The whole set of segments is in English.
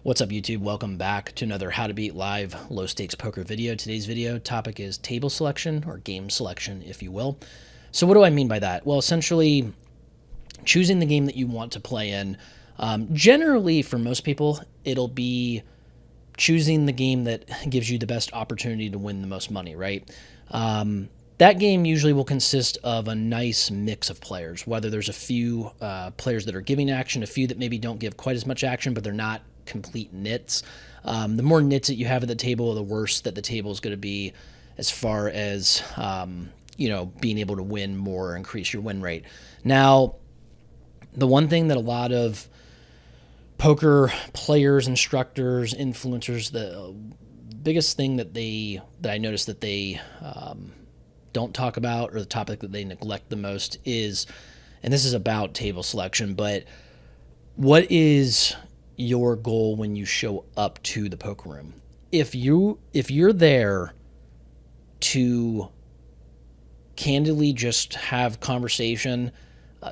What's up, YouTube? Welcome back to another How to Beat Live Low Stakes Poker video. Today's video topic is table selection, or game selection, if you will. So what do I mean by that? Well, essentially, choosing the game that you want to play in. Generally, for most people, it'll be choosing the game that gives you the best opportunity to win the most money, right? That game usually will consist of a nice mix of players, whether there's a few players that are giving action, a few that maybe don't give quite as much action, but they're not complete nits. The more nits that you have at the table, the worse that the table is going to be as far as, being able to win more, increase your win rate. Now, the one thing that a lot of poker players, instructors, influencers, the biggest thing that I noticed that they don't talk about, or the topic that they neglect the most is, and this is about table selection, but what is your goal when you show up to the poker room? If you're there to candidly just have conversation,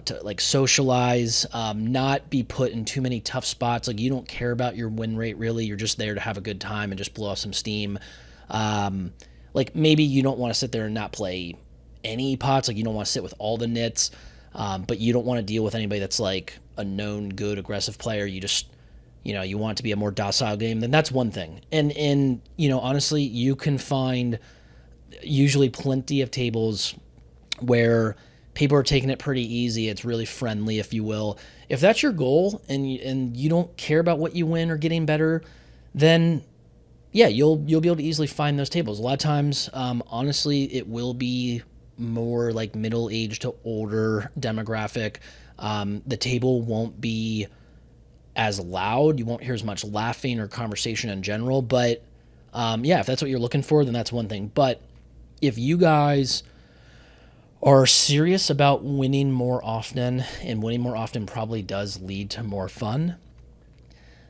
to like socialize, not be put in too many tough spots, like you don't care about your win rate really, you're just there to have a good time and just blow off some steam. Like maybe you don't want to sit there and not play any pots, like you don't want to sit with all the nits, but you don't want to deal with anybody that's like a known good aggressive player. You just, you want it to be a more docile game, then that's one thing. And honestly, you can find usually plenty of tables where people are taking it pretty easy. It's really friendly, if you will. If that's your goal and you don't care about what you win or getting better, then yeah, you'll be able to easily find those tables. A lot of times, honestly, it will be more like middle-aged to older demographic. The table won't be as loud. You won't hear as much laughing or conversation in general. But if that's what you're looking for, then that's one thing. But if you guys are serious about winning more often, and winning more often probably does lead to more fun,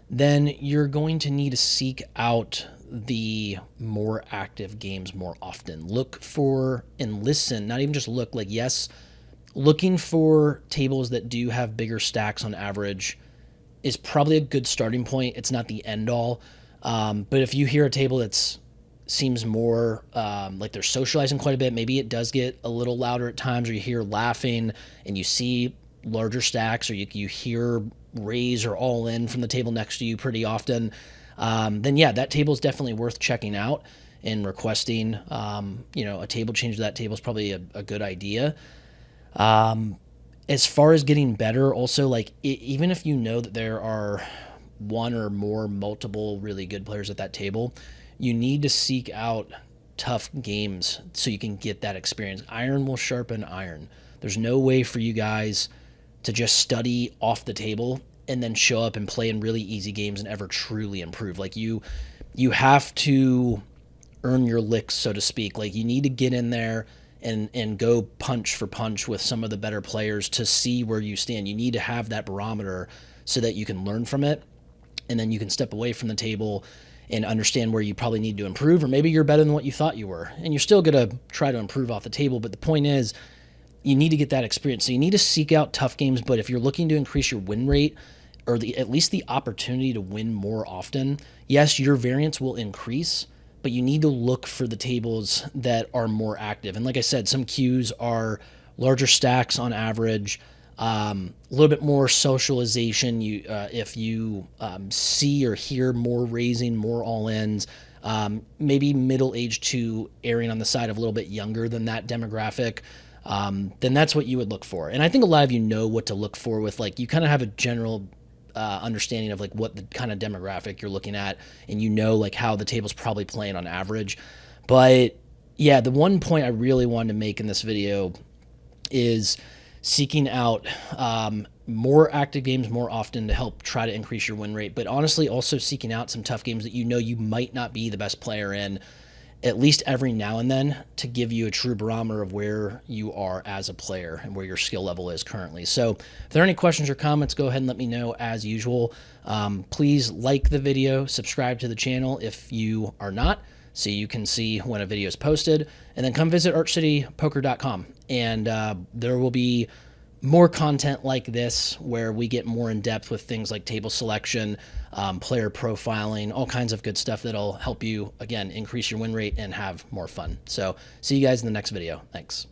then you're going to need to seek out the more active games more often. Look for and listen, not even just look, like, yes, looking for tables that do have bigger stacks on average is probably a good starting point. It's not the end all. But if you hear a table that's seems more like they're socializing quite a bit, maybe it does get a little louder at times, or you hear laughing and you see larger stacks, or you hear raise or all in from the table next to you pretty often, then yeah, that table is definitely worth checking out and requesting. A table change to that table is probably a good idea. As far as getting better, also, like, even if you know that there are one or more multiple really good players at that table, you need to seek out tough games so you can get that experience. Iron will sharpen iron. There's no way for you guys to just study off the table and then show up and play in really easy games and ever truly improve. Like, you have to earn your licks, so to speak. Like, you need to get in there and go punch for punch with some of the better players to see where you stand. You need to have that barometer so that you can learn from it, and then you can step away from the table and understand where you probably need to improve, or maybe you're better than what you thought you were, and you're still going to try to improve off the table. But the point is, you need to get that experience. So you need to seek out tough games, but if you're looking to increase your win rate, or at least the opportunity to win more often, yes, your variance will increase, but you need to look for the tables that are more active. And like I said, some cues are larger stacks on average, a little bit more socialization. If you see or hear more raising, more all-ins, maybe middle-aged to erring on the side of a little bit younger than that demographic, then that's what you would look for. And I think a lot of you know what to look for with, like, you kind of have a general understanding of like what the kind of demographic you're looking at, and like how the table's probably playing on average. But yeah, the one point I really wanted to make in this video is seeking out more active games more often to help try to increase your win rate, but honestly also seeking out some tough games that you might not be the best player in, at least every now and then, to give you a true barometer of where you are as a player and where your skill level is currently. So if there are any questions or comments, go ahead and let me know as usual. Please like the video, subscribe to the channel if you are not, so you can see when a video is posted, and then come visit archcitypoker.com, and there will be more content like this where we get more in depth with things like table selection, player profiling, all kinds of good stuff that'll help you, again, increase your win rate and have more fun. So see you guys in the next video. Thanks.